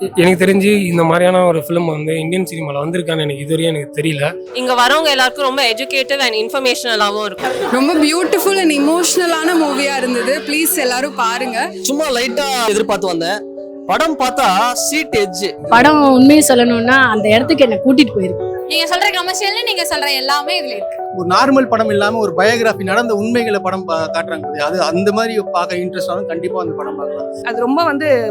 எனக்கு தெரிஞ்சு இந்த மாதிரியான ஒரு ஃபிலிம் வந்து இந்தியன் சினிமாவில் வந்திருக்கான்னு எனக்கு இதுவரையும் எனக்கு தெரியல. இங்க வரவங்க எல்லாருக்கும் ரொம்ப எஜுகேட்டிவ் அண்ட் இன்ஃபர்மேஷனலாகவும் இருக்கும். ரொம்ப பியூட்டிஃபுல் அண்ட் இமோஷனலான மூவியா இருந்தது. ப்ளீஸ் எல்லாரும் பாருங்க. சும்மா லைட்டா எதிர்பார்த்து வந்தேன். படம் பார்த்தா சீட் எட்ஜ். படம் உண்மையை சொல்லணும்னா அந்த இடத்துக்கு என்ன கூட்டிட்டு போயிருக்கு. நீங்க சொல்ற கமர்ஷியல்னு நீங்க சொல்ற எல்லாமே இதுல இருக்கு. ஒரு நார்மல் படம் இல்லாம ஒரு பயோகிராஃபி நடந்த உண்மைகளை படம் காட்டுறாங்க. அது அந்த மாதிரி பார்க்க இன்ட்ரெஸ்ட் ஆகும். கண்டிப்பா அந்த படம் பார்க்கலாம். அது ரொம்ப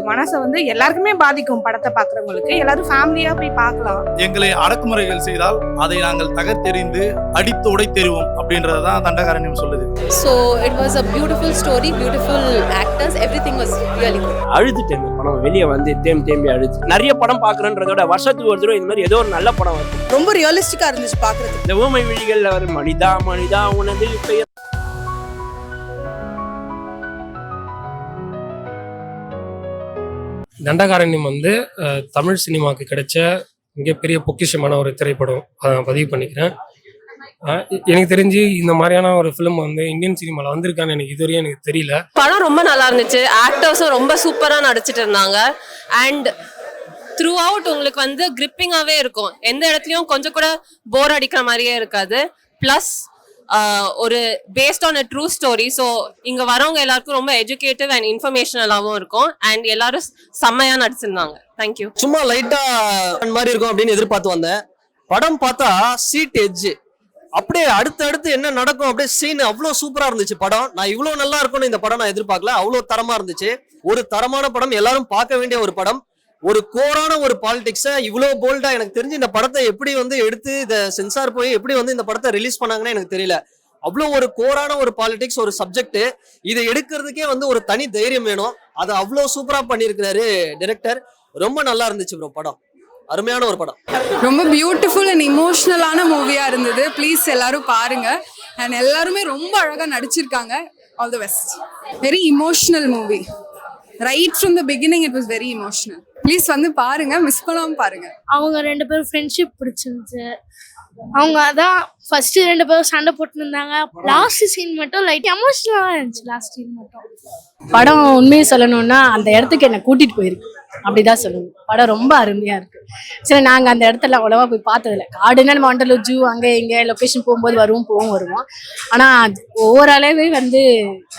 மனசை எல்லாருக்குமே பாதிக்கும். படத்தை பாக்குறவங்களுக்கு எல்லாரும் ஃபேமிலியா போய் பார்க்கலாம். எங்களை அடக்குமுறைகள் செய்தால் அதை நாங்கள் தகர்த்தெறிந்து அடித்து உடைத்தெறிவோம் அப்படின்றதான் தண்டகாரண்யம் சொல்லுது. So it was a beautiful story, beautiful actors, everything was really good. அழுதுட்டேன். படம் வெளியே வந்து தேம்பி அழுது. நிறைய படம் பாக்குறேன்றதோட வருஷத்துக்கு ஒரு தடவை இந்த மாதிரி ஏதோ ஒரு நல்ல படம் வருது. ரொம்ப ரியலிஸ்டிக்கா இருந்துச்சு பாக்குறதுக்கு. இந்த ஊமை விழிகள்ல வரும் மனிதா மனிதா உனது பெயர். தண்டகாரண்யம் வந்து தமிழ் சினிமாவுக்கு கிடைச்ச மிகப்பெரிய பொக்கிஷமான ஒரு திரைப்படம். பதிவு பண்ணிக்கிறேன். எனக்கு தெரிஞ்சு இந்த மாதிரியான ஒரு ஃபிலிம் வந்து இந்தியன் சினிமாவில் வந்திருக்கான்னு எனக்கு இதுவரையும் எனக்கு தெரியல. படம் ரொம்ப நல்லா இருந்துச்சு. ஆக்டர்ஸும் ரொம்ப சூப்பரா நடிச்சிட்டு இருந்தாங்க. அண்ட் த்ரூ அவுட் உங்களுக்கு கிரிப்பிங்காவே இருக்கும். எந்த இடத்துலயும் கொஞ்சம் கூட போர் அடிக்கிற மாதிரியே இருக்காது. பிளஸ் ஒரு paste on a true story. So இங்க வரவங்க எல்லாருக்கும் ரொம்ப எஜுகேட்டிவ் அண்ட் இன்ஃபர்மேஷனலாகவும் இருக்கும். அண்ட் எல்லாரும் செம்மையா நடிச்சிருந்தாங்க. தேங்க்யூ. சும்மா லைட்டா மாதிரி இருக்கும் அப்படின்னு எதிர்பார்த்து வந்தேன். படம் பார்த்தா சீட் எட்ஜ். அப்படியே அடுத்து என்ன நடக்கும் அப்படியே சீன் அவ்வளோ சூப்பரா இருந்துச்சு. படம் நான் இவ்வளவு நல்லா இருக்கும்னு இந்த படம் நான் எதிர்பார்க்கல. அவ்வளோ தரமா இருந்துச்சு. ஒரு தரமான படம், எல்லாரும் பார்க்க வேண்டிய ஒரு படம். ஒரு கோரான ஒரு பாலிடிக்ஸை இவ்வளோ போல்டா எனக்கு தெரிஞ்சு இந்த படத்தை எப்படி எடுத்து இதை சென்சார் போய் எப்படி இந்த படத்தை ரிலீஸ் பண்ணாங்கன்னு எனக்கு தெரியல. அவ்வளோ ஒரு கோரான ஒரு பாலிடிக்ஸ் ஒரு சப்ஜெக்ட். இதை எடுக்கிறதுக்கே ஒரு தனி தைரியம் வேணும். அதை அவ்வளோ சூப்பரா பண்ணியிருக்கிறாரு டைரக்டர். ரொம்ப நல்லா இருந்துச்சு ப்ரோ. படம் அருமையான ஒரு படம். ரொம்ப பியூட்டிஃபுல் அண்ட் இமோஷனலான மூவியா இருந்தது. ப்ளீஸ் எல்லாரும் பாருங்க. அண்ட் எல்லாருமே ரொம்ப அழகா நடிச்சிருக்காங்க. All the best. Very emotional movie. Right from the beginning it was very emotional. Please பாருங்க, மிஸ் பண்ணாம பாருங்க. அவங்க ரெண்டு பேரும் ஃப்ரெண்ட்ஷிப் பிடிச்சிருந்துச்சு. அவங்க அதான் ஃபர்ஸ்ட் ரெண்டு பேரும் சண்டை போட்டு இருந்தாங்க. லாஸ்ட் சீன் மட்டும் லைட் எமோஷனலா இருந்துச்சு. லாஸ்ட் சீன் மட்டும். படம் உண்மையை சொல்லணும்னா அந்த இடத்துக்கு என்ன கூட்டிட்டு போயிருக்கு அப்படிதான் சொல்லணும். படம் ரொம்ப அருமையா இருக்கு. சரி, நாங்க அந்த இடத்துல அவ்வளவா போய் பார்த்ததில்ல. காடுன்னா நம்ம வண்டலூர் ஜூ அங்கே இங்கே லொக்கேஷன் போகும்போது வருவோம். ஆனா ஒவ்வொரு அளவே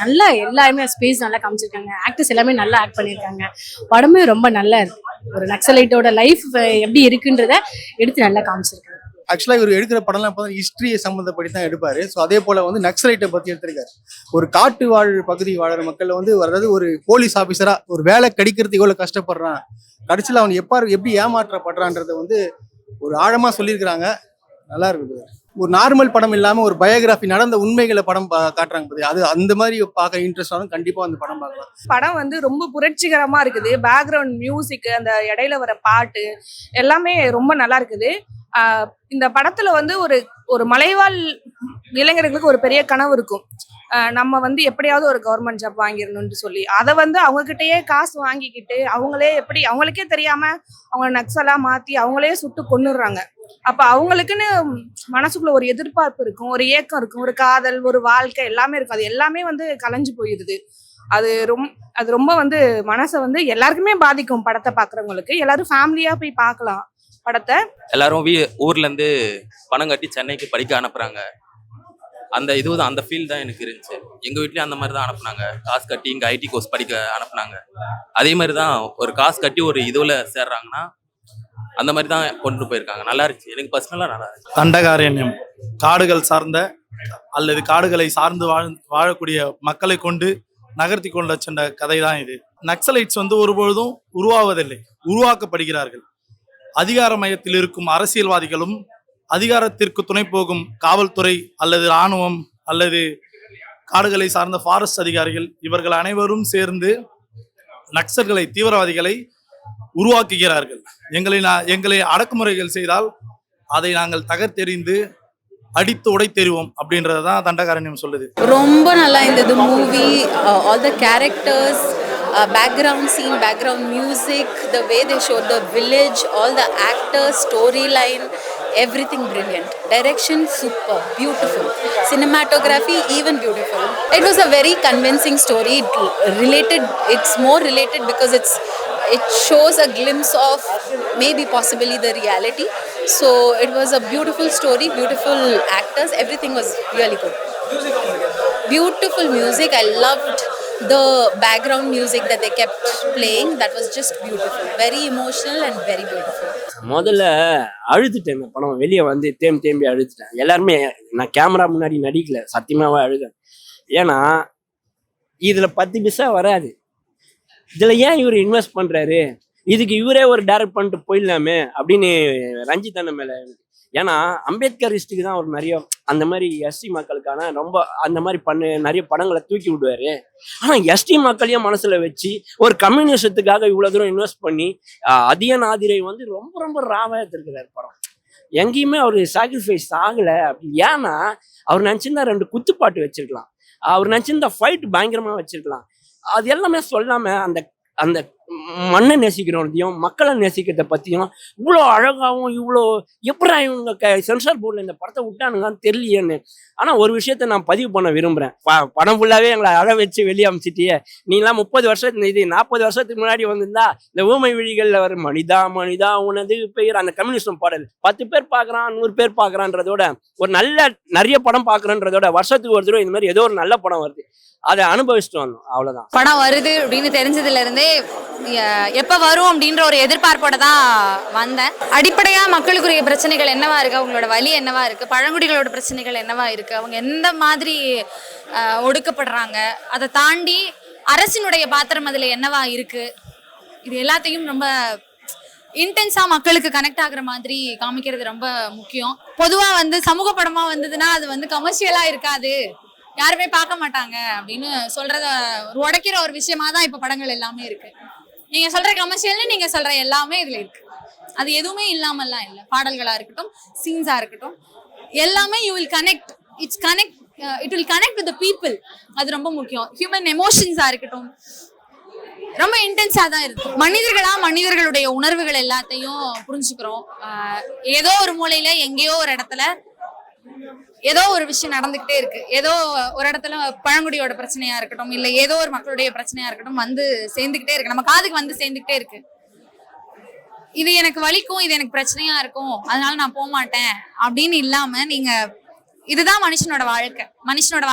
நல்லா எல்லாருமே ஸ்பேஸ் நல்லா காமிச்சிருக்காங்க. ஆக்டர்ஸ் எல்லாமே நல்லா ஆக்ட் பண்ணியிருக்காங்க. படமே ரொம்ப நல்லா இருக்கு. ஒரு நக்சலைட்டோட லைஃப் எப்படி இருக்குன்றத எடுத்து நல்லா காமிச்சிருக்காங்க. ஆக்சுவலாக இவர் எடுக்கிற படம்லாம் பார்த்தா ஹிஸ்ட்ரியை சம்மந்தப்படி தான் எடுப்பாரு. ஸோ அதே போல நக்சலைட்டை பற்றி எடுத்திருக்காரு. ஒரு காட்டு வாழ் பகுதி வாழற மக்கள் அதாவது ஒரு போலீஸ் ஆஃபீஸரா ஒரு வேலை கிடைக்கிறதுக்கு எவ்வளோ கஷ்டப்படுறான், கடைசியில் அவன் எப்படி ஏமாற்றப்படுறான்றத ஒரு ஆழமாக சொல்லியிருக்கிறாங்க. நல்லா இருக்குது. ஒரு நார்மல் படம் இல்லாமல் ஒரு பயோகிராஃபி நடந்த உண்மைகளை படம் காட்டுறாங்க. அது அந்த மாதிரி பார்க்க இன்ட்ரெஸ்ட் ஆகும். கண்டிப்பாக அந்த படம் பார்க்கலாம். படம் ரொம்ப புரட்சிகரமா இருக்குது. பேக்ரவுண்ட் மியூசிக், அந்த இடையில வர பாட்டு எல்லாமே ரொம்ப நல்லா இருக்குது. இந்த படத்துல ஒரு மலைவாழ் இளைஞர்களுக்கு ஒரு பெரிய கனவு இருக்கும். நம்ம எப்படியாவது ஒரு கவர்மெண்ட் ஜாப் வாங்கிடணும்னு சொல்லி அதை அவங்க கிட்டயே காசு வாங்கிக்கிட்டு அவங்களுக்கே தெரியாம அவங்க நக்சலா மாத்தி அவங்களே சுட்டு கொன்னுடுறாங்க. அப்ப அவங்களுக்குன்னு மனசுக்குள்ள ஒரு எதிர்பார்ப்பு இருக்கும், ஒரு ஏக்கம் இருக்கும், ஒரு காதல், ஒரு வாழ்க்கை எல்லாமே இருக்கும். அது எல்லாமே கலைஞ்சு போயிடுது. அது ரொம்ப மனசை எல்லாருக்குமே பாதிக்கும். படத்தை பாக்குறவங்களுக்கு எல்லாரும் ஃபேமிலியா போய் பார்க்கலாம். படத்தை எல்லாரும் ஊர்ல இருந்து பணம் கட்டி சென்னைக்கு படிக்க அனுப்புறாங்க. அந்த இதுதான் அந்த ஃபீல் தான் எனக்கு இருந்துச்சு. எங்க வீட்லயும் அந்த மாதிரி தான் அனுப்புனாங்க. காசு கட்டி இங்க ஐடி கோர்ஸ் படிக்க அனுப்புனாங்க. அதே மாதிரி தான் ஒரு காசு கட்டி ஒரு இதுல சேர்றாங்கன்னா அந்த மாதிரி தான் கொண்டு போயிருக்காங்க. நல்லா இருந்துச்சு. எனக்கு பர்சனலா நல்லா இருந்துச்சு. தண்டகாரண்யம் காடுகள் சார்ந்த அல்லது காடுகளை சார்ந்து வாழக்கூடிய மக்களை கொண்டு நகர்த்தி கொண்டு சென்ற கதை தான் இது. நக்சலைட்ஸ் ஒருபொழுதும் உருவாவதில்லை, உருவாக்கப்படுகிறார்கள். அதிகார மையத்தில் இருக்கும் அரசியல்வாதிகளும் அதிகாரத்திற்கு துணை போகும் காவல்துறை அல்லது இராணுவம் அல்லது காடுகளை சார்ந்த ஃபாரஸ்ட் அதிகாரிகள் இவர்கள் அனைவரும் சேர்ந்து நக்சல்களை தீவிரவாதிகளை உருவாக்குகிறார்கள். எங்களை அடக்குமுறைகள் செய்தால் அதை நாங்கள் தகர்த்தெறிந்து அடித்து உடைத்தெறிவோம் அப்படின்றதான் தண்டகாரண்யம் சொல்லுது. ரொம்ப நல்லா இருந்தது movie. All the characters, background scene, background music, the way they showed the village, all the actors, storyline, everything brilliant. Direction super, beautiful. Cinematography even beautiful. It was a very convincing story. It's more related because it shows a glimpse of maybe possibly the reality. So it was a beautiful story, beautiful actors, everything was really good. Beautiful music. I loved the background music that they kept playing. That was just beautiful, very emotional and very beautiful. முதல்ல அழுதுட்டேன். இந்த படம் வெளியே வந்து தேம்பி அழுதுட்டேன். எல்லாருமே, நான் camera முன்னாடி நடிக்கல, சத்தியமாவே அழுதேன். ஏன்னா இதுல 10 பைசா வராது. இதுல ஏன் இவர் இன்வெஸ்ட் பண்றாரு, இதுக்கு இவரே ஒரு டைரக்ட் பண்ணிட்டு போயிடலாமே அப்படின்னு ரஞ்சித் அண்ணன் மேல. ஏன்னா அம்பேத்கரிஸ்டுக்கு தான் அவர் நிறைய அந்த மாதிரி எஸ்டி மக்களுக்கான ரொம்ப அந்த மாதிரி நிறைய படங்களை தூக்கி விடுவாரு. ஆனா எஸ்டி மக்களையும் மனசுல வச்சு ஒரு கம்யூனிசத்துக்காக இவ்வளவு தூரம் இன்வெஸ்ட் பண்ணி அதியன் ஆதிரை வந்து ரொம்ப ரொம்ப ராவா எடுத்திருக்கிறார் படம். எங்கேயுமே அவர் சாக்ரிஃபைஸ் ஆகல. அப்படி ஏன்னா அவர் நினைச்சிருந்தா 2 குத்துப்பாட்டு வச்சிருக்கலாம், அவர் நினைச்சிருந்தா ஃபைட் பயங்கரமா வச்சிருக்கலாம். அது எல்லாமே சொல்லாம அந்த அந்த மண்ணை நேசிக்கிறதையும் மக்களை நேசிக்கிறத பத்தியும் இவ்வளோ அழகாகவும் இவ்வளோ எப்படி இவங்க சென்சார் போர்டில் இந்த படத்தை விட்டானுங்கன்னு தெரியலையேன்னு. ஆனா ஒரு விஷயத்த நான் பதிவு பண்ண விரும்புறேன். படம் ஃபுல்லாவே எங்களை அழ வச்சு வெளியே அமைச்சிட்டியே, நீங்களாம் 30 வருஷத்துக்கு இது 40 வருஷத்துக்கு முன்னாடி வந்திருந்தா இந்த ஊமை விழிகள்ல வர மனிதா மனிதா உனது பெயர் அந்த கம்யூனிஸ்டம் பாடல் 10 பேர் பார்க்கறான் 100 பேர் பார்க்கறான்றதோட ஒரு நிறைய படம் பார்க்கறன்றதோட வருஷத்துக்கு ஒரு தடவை இந்த மாதிரி ஏதோ ஒரு நல்ல படம் வருது, அதை அனுபவிச்சுட்டு வந்தோம். அவ்வளவுதான். படம் வருது அப்படின்னு தெரிஞ்சதுல இருந்தே எப்ப வரும் அப்படின்ற ஒரு எதிர்பார்ப்போட தான் வந்தேன். அடிப்படையா மக்களுக்குரிய பிரச்சனைகள் என்னவா இருக்கு, அவங்களோட வலி என்னவா இருக்கு, பழங்குடிகளோட பிரச்சனைகள் என்னவா இருக்கு, அவங்க எந்த மாதிரி ஒடுக்கப்படுறாங்க, அதை தாண்டி அரசினுடைய பாத்திரம் அதுல என்னவா இருக்கு, இது எல்லாத்தையும் ரொம்ப இன்டென்ஸா மக்களுக்கு கனெக்ட் ஆகுற மாதிரி காமிக்கிறது ரொம்ப முக்கியம். பொதுவா வந்து சமூக படமா வந்ததுன்னா அது வந்து கமர்ஷியலா இருக்காது, யாருமே பார்க்க மாட்டாங்க அப்படின்னு சொல்றத உடைக்கிற ஒரு விஷயமா தான் இப்ப படங்கள் எல்லாமே இருக்கு. நீங்க சொல்ற கமர்ஷியல்னு நீங்க சொல்ற எல்லாமே இதுல இருக்கு, அது எதுவுமே இல்லாமல்லாம் இல்லை. பாடல்களா இருக்கட்டும், சீன்ஸா இருக்கட்டும், எல்லாமே you will connect, it will connect with the people. அது ரொம்ப முக்கியம். ஹியூமன் எமோஷன்ஸா இருக்கட்டும் ரொம்ப இன்டென்ஸா தான் இருக்கு. மனிதர்களுடைய உணர்வுகள் எல்லாத்தையும் புரிஞ்சுக்கிறோம். ஏதோ ஒரு மூலையில எங்கேயோ ஒரு இடத்துல ஏதோ ஒரு விஷயம் நடந்துகிட்டே இருக்கு. ஏதோ ஒரு இடத்துல பழங்குடியோட பிரச்சனையா இருக்கட்டும், இல்ல ஏதோ ஒரு மக்களுடைய பிரச்சனையா இருக்கட்டும் வந்து சேர்ந்துகிட்டே இருக்கு, நம்ம காதுக்கு வந்து சேர்ந்துகிட்டே இருக்கு. இது எனக்கு வலிக்கும், இது எனக்கு பிரச்சனையா இருக்கும், அதனால நான் போக மாட்டேன் அப்படின்னு இல்லாம நீங்க இதுதான் மனுஷனோட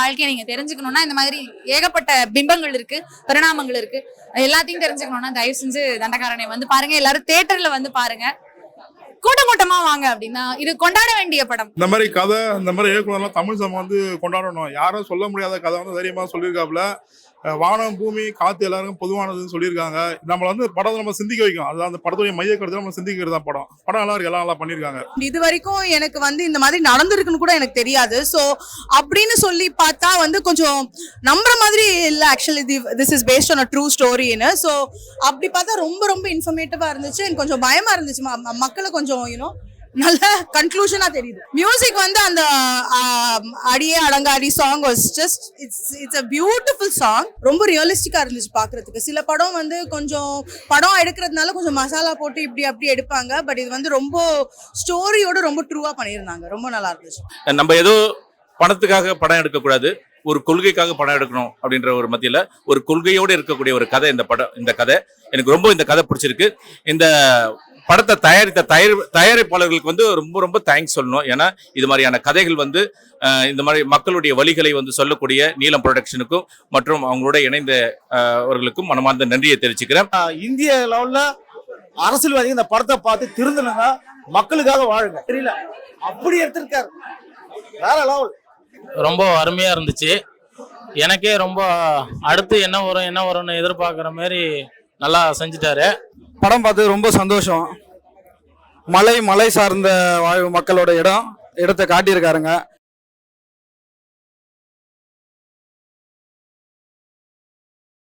வாழ்க்கையை நீங்க தெரிஞ்சுக்கணும்னா இந்த மாதிரி ஏகப்பட்ட பிம்பங்கள் இருக்கு, பரிணாமங்கள் இருக்கு. எல்லாத்தையும் தெரிஞ்சுக்கணும்னா தயவு செஞ்சு தண்டகாரனை வந்து பாருங்க. எல்லாரும் தியேட்டர்ல வந்து பாருங்க, கூட்டமா வாங்க. அப்படின்னா இது கொண்டாட வேண்டிய படம். இந்த மாதிரி கதை, இந்த மாதிரி இயக்குனர்லாம் தமிழ் சமம் வந்து கொண்டாடணும். யாரும் சொல்ல முடியாத கதை வந்து தைரியமா சொல்லியிருக்காப்புல. வானம் பூமி காத்து எல்லாருக்கும் பொதுவானதுன்னு சொல்லியிருக்காங்க. நம்மள வந்து படத்தை நம்ம சிந்திக்க வைக்கும். அது அந்த படத்துடைய மைய கருத்து நம்ம சிந்திக்கிறது தான் படம். நல்லா இருக்கு, எல்லாம் நல்லா பண்ணியிருக்காங்க. இது வரைக்கும் எனக்கு வந்து இந்த மாதிரி நடந்திருக்குன்னு கூட எனக்கு தெரியாது. ஸோ அப்படின்னு சொல்லி பார்த்தா வந்து கொஞ்சம் நம்புற மாதிரி இல்லை. Actually this is based on a true ஸ்டோரின்னு. ஸோ அப்படி பார்த்தா ரொம்ப ரொம்ப இன்ஃபர்மேட்டிவா இருந்துச்சு. எனக்கு கொஞ்சம் பயமா இருந்துச்சு, மக்களை கொஞ்சம் நல்ல கன்க்ளூஷனா தெரியுது. மியூசிக் வந்து அந்த அடியே அலங்காரி song was just it's a beautiful song. ரொம்ப ரியலிஸ்டிக்கா இருந்துச்சு பாக்குறதுக்கு. சில படம் வந்து கொஞ்சம் படம் எடுக்கிறதுனால கொஞ்சம் மசாலா போட்டு இப்படி அப்படி எடுப்பாங்க. பட் இது வந்து ரொம்ப ஸ்டோரியோட ரொம்ப ட்ரூவா பண்ணியிருந்தாங்க. ரொம்ப நல்லா இருந்துச்சு. நம்ம ஏதோ பணத்துக்காக படம் எடுக்கக்கூடாது, ஒரு கொள்கைக்காக படம் எடுக்கணும் அப்படின்ற ஒரு மத்தியில ஒரு கொள்கையோடு இருக்கக்கூடிய ஒரு கதை இந்த கதை எனக்கு ரொம்ப இந்த கதை பிடிச்சிருக்கு. இந்த படத்தை தயாரித்த தயாரிப்பாளர்களுக்கு வந்து ரொம்ப ரொம்ப தேங்க்ஸ் சொல்லணும். ஏன்னா இது மாதிரியான கதைகள் வந்து இந்த மாதிரி மக்களுடைய வழிகளை வந்து சொல்லக்கூடிய நீலம் ப்ரொடக்ஷனுக்கும் மற்றும் அவங்களோட இணைந்த அவர்களுக்கும் மனமார்ந்த நன்றியை தெரிவிச்சுக்கிறேன். இந்திய லெவல்ல அரசியல்வாதிகள் இந்த படத்தை பார்த்து திருந்தனுங்க, மக்களுக்காக வாழுங்க. தெரியல அப்படி எடுத்திருக்காரு, வேற லெவல். ரொம்ப அருமையா இருந்துச்சு. எனக்கே ரொம்ப அடுத்து என்ன வரும்னு எதிர்பார்க்குற மாதிரி நல்லா செஞ்சுட்டாரு. படம் பார்த்து ரொம்ப சந்தோஷம். மலை சார்ந்த வாழ்வு மக்களோட இடத்தை காட்டியிருக்காருங்க.